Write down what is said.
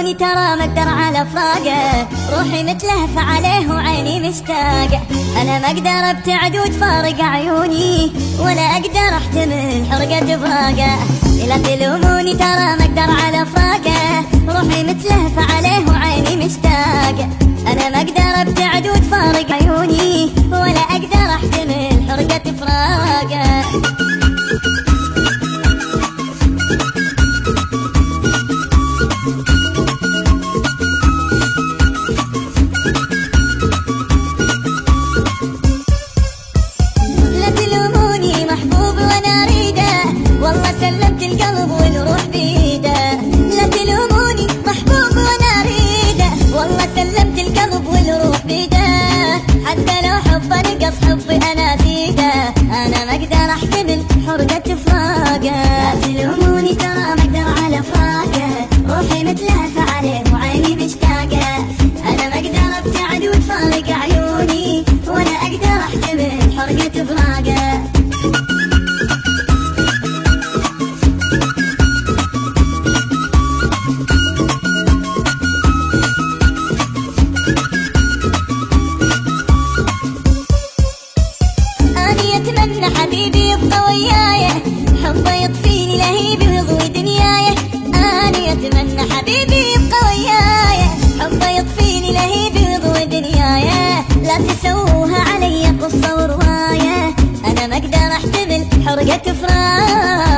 تلوموني ترى ما اقدر على فراقه، روحي متلهفة عليه وعيني مشتاقة. انا ما اقدر ابتعد وتفارق عيوني، ولا اقدر احتمل حرقة فراقه. لا تلوموني ترى ما اقدر على فراقه، روحي متلهفة عليه وعيني مشتاقة. انا ما اقدر ابتعد وتفارق عيوني، ولا اقدر احتمل حرقة فراقه. سلمت القلب والروح بيده، لا تلوموني محبوب وانا اريده، والله سلمت القلب والروح بيده. حتى لو حب نقص حبي انا زيده، انا ما اقدر احتمل حرقة فراقه. لا تلوموني ترى ما اقدر على فراقه، روحي متلهفة عليه وعيني مشتاقه. انا ما اقدر ابتعد وتفارق عيوني، ولا اقدر احتمل حرقة فراقه. اتمنى حبيبي يبقى وياي، حبه يطفيني لهيبي ويضوي دنياي. اني اتمنى حبيبي يبقى وياي، حبه يطفيني لهيبي ويضوي دنياي. لا تسووها علي قصه وروايه، انا ما اقدر احتمل حرقة فراق.